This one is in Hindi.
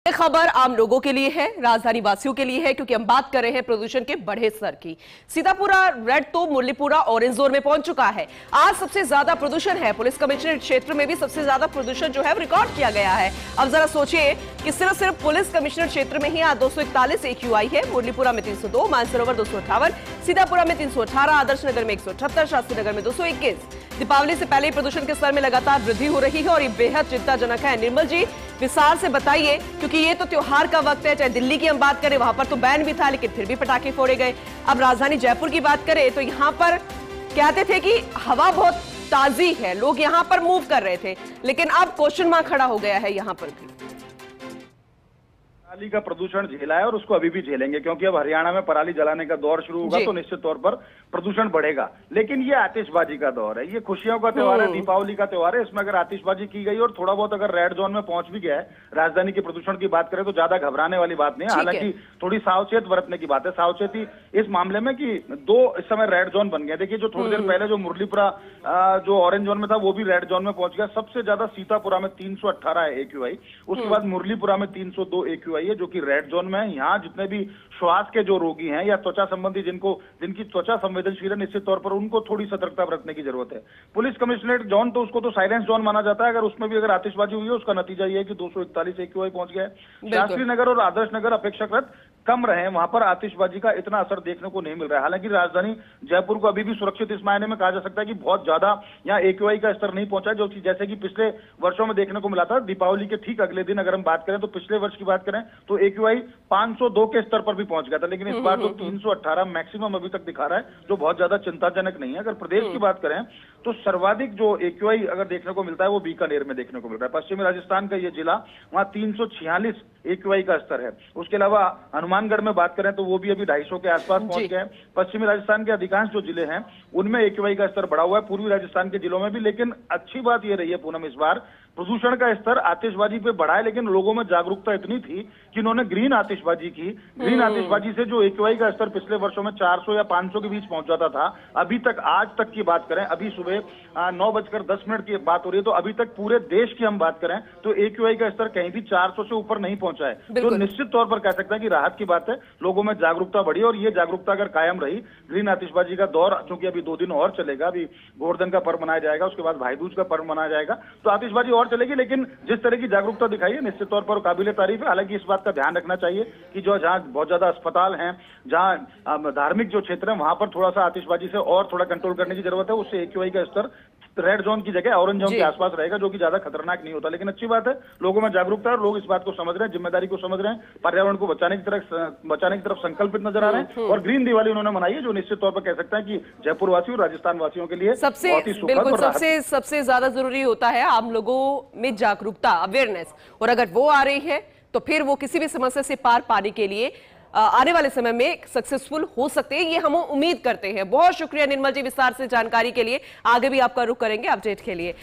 ये खबर आम लोगों के लिए है, राजधानी वासियों के लिए है, क्योंकि हम बात कर रहे हैं प्रदूषण के बढ़े स्तर की। सीतापुरा रेड तो मुरलीपुरा ऑरेंज जोन में पहुंच चुका है। आज सबसे ज्यादा प्रदूषण है। पुलिस कमिश्नरेट क्षेत्र में भी सबसे ज्यादा प्रदूषण जो है रिकॉर्ड किया गया है। अब जरा सोचिए कि सिर्फ पुलिस कमिश्नरेट क्षेत्र में ही आज 241 AQI है। मुरलीपुरा में 302, मानसरोवर 258, सीतापुरा में 318, आदर्श नगर में 178, शास्त्री नगर में 221। दीपावली से पहले प्रदूषण के स्तर में लगातार वृद्धि हो रही है और ये बेहद चिंताजनक है। निर्मल जी, विस्तार से बताइए, क्योंकि ये तो त्योहार का वक्त है। चाहे दिल्ली की हम बात करें, वहां पर तो बैन भी था, लेकिन फिर भी पटाखे फोड़े गए। अब राजधानी जयपुर की बात करें तो यहाँ पर कहते थे कि हवा बहुत ताजी है, लोग यहाँ पर मूव कर रहे थे, लेकिन अब क्वेश्चन मार्क खड़ा हो गया है यहाँ पर भी। पराली का प्रदूषण झेला है और उसको अभी भी झेलेंगे, क्योंकि अब हरियाणा में पराली जलाने का दौर शुरू होगा तो निश्चित तौर पर प्रदूषण बढ़ेगा। लेकिन ये आतिशबाजी का दौर है, ये खुशियों का त्योहार है, दीपावली का त्योहार है। इसमें अगर आतिशबाजी की गई और थोड़ा बहुत अगर रेड जोन में पहुंच भी गया है, राजधानी के प्रदूषण की बात करें तो ज्यादा घबराने वाली बात नहीं है। हालांकि थोड़ी सावचेत बरतने की बात है, सावचेती इस मामले में कि दो इस समय रेड जोन बन गए। देखिए, जो थोड़ी देर पहले जो मुरलीपुरा जो ऑरेंज जोन में था वो भी रेड जोन में पहुंच गया। सबसे ज्यादा सीतापुरा में 318 AQI, उसके बाद मुरलीपुरा में 302 AQI है, जो कि रेड जोन में है। यहाँ जितने भी श्वास के जो रोगी हैं या त्वचा संबंधी जिनकी त्वचा संवेदनशील है, निश्चित तौर पर उनको थोड़ी सतर्कता बरतने की जरूरत है। पुलिस कमिश्नरेट जोन तो उसको तो साइलेंस जोन माना जाता है। अगर उसमें भी अगर आतिशबाजी हुई है, उसका नतीजा ये है कि 241 AQI पहुंच गया है। शास्त्री नगर और आदर्श नगर अपेक्षाकृत कम रहे, वहां पर आतिशबाजी का इतना असर देखने को नहीं मिल रहा है। हालांकि राजधानी जयपुर को अभी भी सुरक्षित इस मायने में कहा जा सकता है कि बहुत ज्यादा यहाँ AQI का स्तर नहीं पहुंचा, जो जैसे कि पिछले वर्षों में देखने को मिला था। दीपावली के ठीक अगले दिन अगर हम बात करें तो पिछले वर्ष की बात करें तो AQI 502 के स्तर पर भी पहुंच गया था, लेकिन इस बार तो 318 मैक्सिमम अभी तक दिखा रहा है, जो बहुत ज्यादा चिंताजनक नहीं है। अगर प्रदेश की बात करें तो सर्वाधिक जो AQI अगर देखने को मिलता है वो बीकानेर में देखने को मिल रहा है। पश्चिमी राजस्थान का ये जिला, वहां 346 AQI का स्तर है। उसके अलावा हनुमानगढ़ में बात करें तो वो भी अभी 250 के आसपास पहुंच गए हैं। पश्चिमी राजस्थान के अधिकांश जो जिले हैं उनमें AQI का स्तर बढ़ा हुआ है, पूर्वी राजस्थान के जिलों में भी। लेकिन अच्छी बात ये रही है पूनम, इस बार प्रदूषण का स्तर आतिशबाजी पे बढ़ा है, लेकिन लोगों में जागरूकता इतनी थी कि उन्होंने ग्रीन आतिशबाजी की। ग्रीन आतिशबाजी से जो AQI का स्तर पिछले वर्षों में 400 या 500 के बीच पहुंच जाता था, अभी तक आज तक की बात करें, अभी सुबह 9:10 की बात हो रही है, तो अभी तक पूरे देश की हम बात करें तो AQI का स्तर कहीं भी 400 से ऊपर नहीं पहुंचा है। तो निश्चित तौर पर कह सकते हैं कि राहत की बात है, लोगों में जागरूकता बढ़ी। और ये जागरूकता अगर कायम रही, ग्रीन आतिशबाजी का दौर चूंकि अभी 2 दिन और चलेगा, अभी गोवर्धन का पर्व मनाया जाएगा, उसके बाद भाई दूज का पर्व मनाया जाएगा, तो आतिशबाजी और चलेगी। लेकिन जिस तरह की जागरूकता दिखाई है, निश्चित तौर पर काबिले तारीफ है। हालांकि इस बात का ध्यान रखना चाहिए कि जो जहां बहुत ज्यादा अस्पताल हैं, जहां धार्मिक जो क्षेत्र है, वहां पर थोड़ा सा आतिशबाजी से और थोड़ा कंट्रोल करने की जरूरत है। उससे AQI का स्तर रेड जोन की जगह ऑरेंज जोन के आसपास रहेगा, जो कि ज्यादा खतरनाक नहीं होता। लेकिन अच्छी बात है, लोगों में जागरूकता है, लोग इस बात को समझ रहे हैं, जिम्मेदारी को समझ रहे हैं, पर्यावरण को बचाने की तरफ संकल्पित नजर आ रहे हैं। और ग्रीन दिवाली उन्होंने मनाई है, जो निश्चित तौर पर कह सकते हैं कि जयपुर वासियों और राजस्थान वासियों के लिए सबसे ज्यादा जरूरी होता है आम लोगों में जागरूकता, अवेयरनेस। और अगर वो आ रही है तो फिर वो किसी भी समस्या से पार पाने के लिए आने वाले समय में सक्सेसफुल हो सकते हैं, ये हम उम्मीद करते हैं। बहुत शुक्रिया निर्मल जी विस्तार से जानकारी के लिए। आगे भी आपका रुख करेंगे अपडेट के लिए।